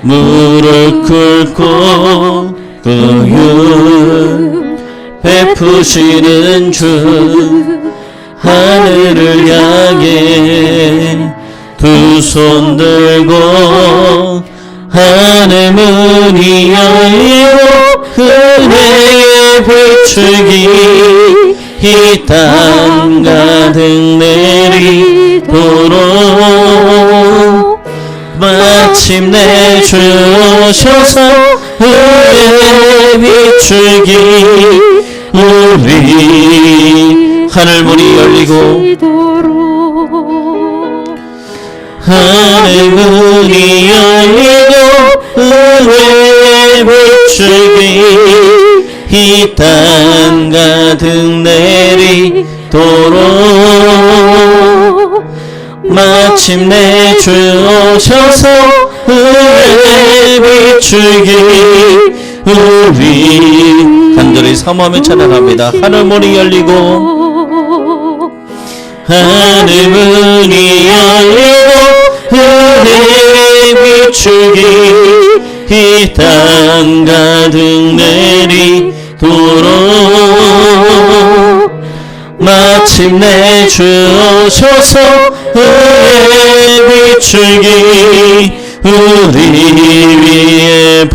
S1: 무릎 꿇고 긍휼 베푸시는 주 하늘을 향해 두 손 들고 하늘 문이 열리고 은혜의 비추기 이 땅 가득 내리도록 마침내 주 오셔서 은혜의 비추기 우리 하늘 문이 열리고 하늘 문이 열리고 은혜의 비추기 이 땅 가득 내리도록 마침내 주 오셔서 은혜의 비추기 우리 간절히 사모하며 찬양합니다. 하늘 문이 열리고 하늘 문이 열리고 은혜의 비추기 이 땅 가득 내리도록 마침내 주 오셔서 은혜의 비추기 우리 위에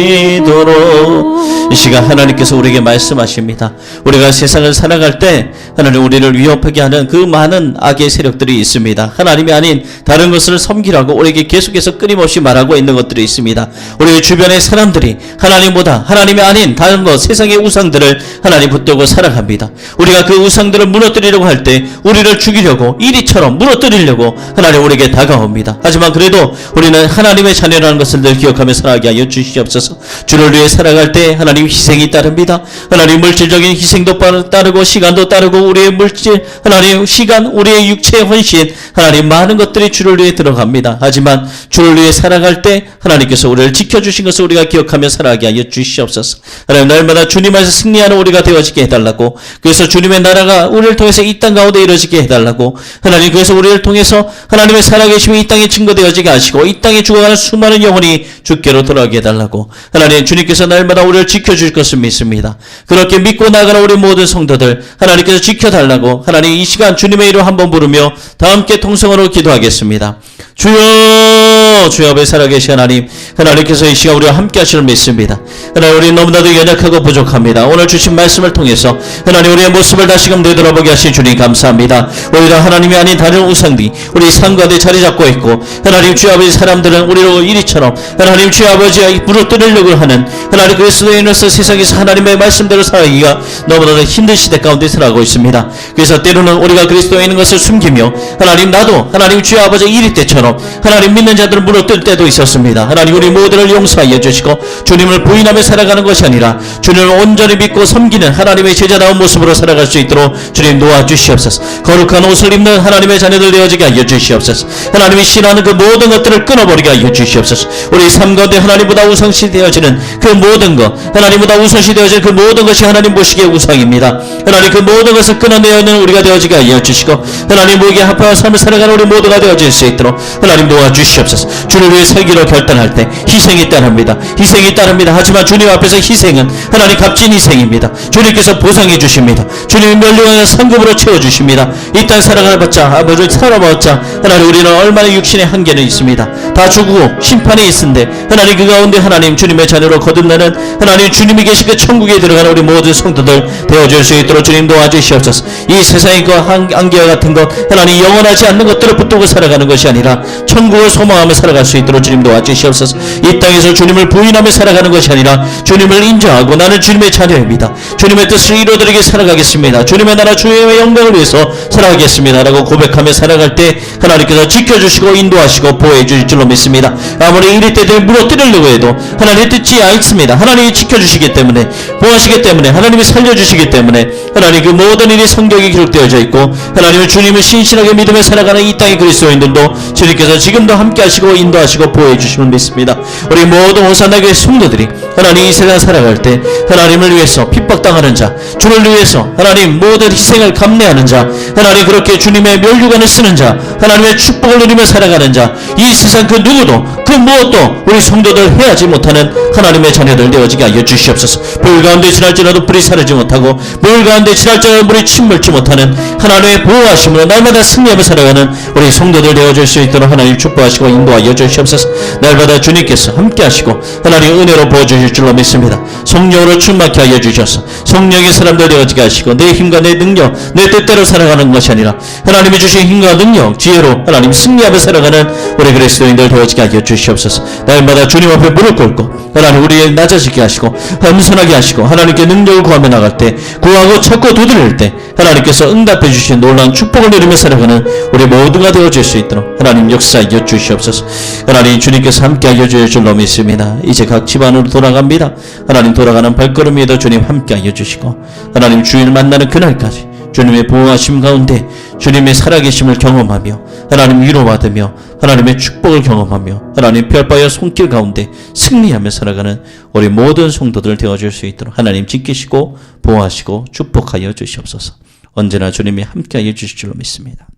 S1: 부으시도록. 이 시간 하나님께서 우리에게 말씀하십니다. 우리가 세상을 살아갈 때 하나님 우리를 위협하게 하는 그 많은 악의 세력들이 있습니다. 하나님이 아닌 다른 것을 섬기라고 우리에게 계속해서 끊임없이 말하고 있는 것들이 있습니다. 우리 주변의 사람들이 하나님보다 하나님이 아닌 다른 것, 세상의 우상들을 하나님 붙들고 살아갑니다. 우리가 그 우상들을 무너뜨리려고 할 때 우리를 죽이려고 이리처럼 무너뜨리려고 하나님 우리에게 다가옵니다. 하지만 그래도 우리는 하나님의 자녀라는 것을 늘 기억하며 살아가게 하여 주시옵소서. 주를 위해 살아갈 때 하나님 희생이 따릅니다. 하나님 물질적인 희생도 따르고 시간도 따르고 우리의 물질, 하나님 시간, 우리의 육체의 헌신, 하나님 많은 것들이 주를 위해 들어갑니다. 하지만 주를 위해 살아갈 때 하나님께서 우리를 지켜주신 것을 우리가 기억하며 살아가게 하여 주시옵소서. 하나님 날마다 주님 안에서 승리하는 우리가 되어지게 해달라고, 그래서 주님의 나라가 우리를 통해서 이 땅 가운데 이루어지게 해달라고, 하나님 그래서 우리를 통해서 하나님의 살아계심이 이 땅에 증거되어지게 하시고 이 땅에 죽어가는 수많은 영혼이 주께로 돌아오게 해달라고 하나님 주님께서 날마다 우리를 지켜줄 것을 믿습니다. 그렇게 믿고 나가는 우리 모든 성도들 하나님께서 지켜달라고 하나님 이 시간 주님의 이름 한번 부르며 다 함께 통성으로 기도하겠습니다. 주여 주여 앞에 살아계신 하나님 하나님께서 이 시간 우리와 함께 하시는 믿습니다. 하나님 우리 너무나도 연약하고 부족합니다. 오늘 주신 말씀을 통해서 하나님 우리의 모습을 다시금 되돌아보게 하신 주님 감사합니다. 오히려 하나님이 아닌 다른 우상들이 우리 삶가운데 자리 잡고 있고 하나님 주여 아버지 사람들은 우리로 이리처럼 하나님 주여 아버지의 무너뜨리려고 하는 하나님 그리스도인으로서 세상에서 하나님의 말씀대로 살아가기가 너무나도 힘든 시대 가운데 살아가고 있습니다. 그래서 때로는 우리가 그리스도인인 것을 숨기며 하나님 나도 하나님 주여 아버지 이리 때처럼 하나님 믿는 자들은 무너뜨릴 때도 있었습니다. 하나님 우리 모두를 용서하여 주시고 주님을 부인하며 살아가는 것이 아니라 주님을 온전히 믿고 섬기는 하나님의 제자다운 모습으로 살아갈 수 있도록 주님 도와주시옵소서. 거룩한 옷을 입는 하나님의 자녀들 되어지게 하여 주시옵소서. 하나님이 싫어하는 그 모든 것들을 끊어버리게 하여 주시옵소서. 우리 삶 가운데 하나님보다 우상시 되어지는 그 모든 것 하나님보다 우상시 되어지는 그 모든 것이 하나님 보시기에 우상입니다. 하나님 그 모든 것을 끊어내어는 우리가 되어지게 하여 주시고 하나님 우리에게 합당한 삶을 살아가는 우리 모두가 되어질 수 있도록 하나님 도와주시옵소서. 주를 위해 살기로 결단할 때 희생이 따릅니다. 희생이 따릅니다. 하지만 주님 앞에서 희생은 하나님 값진 희생입니다. 주님께서 보상해 주십니다. 주님이 멸류관을 상급으로 채워주십니다. 이 땅 살아가봤자 아버지를 살아봤자 하나님 우리는 얼마나 육신의 한계는 있습니다. 다 죽고 심판이 있는데 하나님 그 가운데 하나님 주님의 자녀로 거듭나는 하나님 주님이 계신 그 천국에 들어가는 우리 모든 성도들 되어줄 수 있도록 주님 도와주시옵소서. 이 세상의 그 한계와 같은 것 하나님 영원하지 않는 것들을 붙들고 살아가는 것이 아니라 천국을 소망하며 살아갈 수 있도록 주님 도와주시옵소서. 이 땅에서 주님을 부인하며 살아가는 것이 아니라 주님을 인정하고 나는 주님의 자녀입니다. 주님의 뜻을 이루어드리게 살아가겠습니다. 주님의 나라 주님의 영광을 위해서 살아가겠습니다 라고 고백하며 살아갈 때 하나님께서 지켜주시고 인도하시고 보호해 주실 줄로 믿습니다. 아무리 이리 때들 무너뜨리려고 해도 하나님의 뜻이 않습니다. 하나님이 지켜주시기 때문에 보호하시기 때문에 하나님이 살려주시기 때문에 하나님 그 모든 일이 성경에 기록되어져 있고 하나님의 주님을 신실하게 믿으며 살아가는 이 땅의 그리스도인들도 주님께서 지금도 함께 하시고 인도하시고 보호해 주시면 믿습니다. 우리 모든 호산나교회 성도들이 하나님 이 세상 살아갈 때 하나님을 위해서 핍박당하는 자 주를 위해서 하나님 모든 희생을 감내하는 자 하나님 그렇게 주님의 멸류관을 쓰는 자 하나님의 축복을 누리며 살아가는 자 이 세상 그 누구도 그 무엇도 우리 성도들 해하지 못하는 하나님의 자녀들 되어지게 하여 주시옵소서. 불 가운데 지날지라도 불이 사르지 못하고 물 가운데 지날지라도 물이 침몰치 못하는 하나님의 보호하심으로 날마다 승리하며 살아가는 우리 성도들 되어줄 수 있도록 하나님 축복하시고 인도하여 주시옵소서. 날마다 주님께서 함께 하시고 하나님 은혜로 부어주실 줄로 믿습니다. 성령으로 충만케 하여 주셔서 성령의 사람들 되어지게 하시고 내 힘과 내 능력 내 뜻대로 살아가는 것이 아니라 하나님이 주신 힘과 능력 지혜로 하나님 승리하며 살아가는 우리 그리스도인들 되어지게 하여 주시옵소서. 날마다 주님 앞에 무릎 꿇고 하나님 우리의 낮아지게 하시고 겸손하게 하시고 하나님께 능력을 구하며 나갈 때 구하고 찾고 두드릴 때 하나님께서 응답해 주신 놀라운 축복을 누리며 살아가는 우리 모두가 되어질 수 있도록 하나님 역사하여 주시옵소서. 하나님 주님께서 함께하여 주실 줄로 믿습니다. 이제 각 집안으로 돌아갑니다. 하나님 돌아가는 발걸음에도 주님 함께하여 주시고 하나님 주인을 만나는 그날까지 주님의 보호하심 가운데 주님의 살아계심을 경험하며 하나님 위로받으며 하나님의 축복을 경험하며 하나님 별바의 손길 가운데 승리하며 살아가는 우리 모든 성도들 되어줄 수 있도록 하나님 지키시고 보호하시고 축복하여 주시옵소서. 언제나 주님이 함께하여 주실 줄로 믿습니다.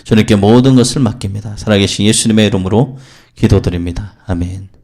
S1: 주님께 모든 것을 맡깁니다. 살아계신 예수님의 이름으로 기도드립니다. 아멘.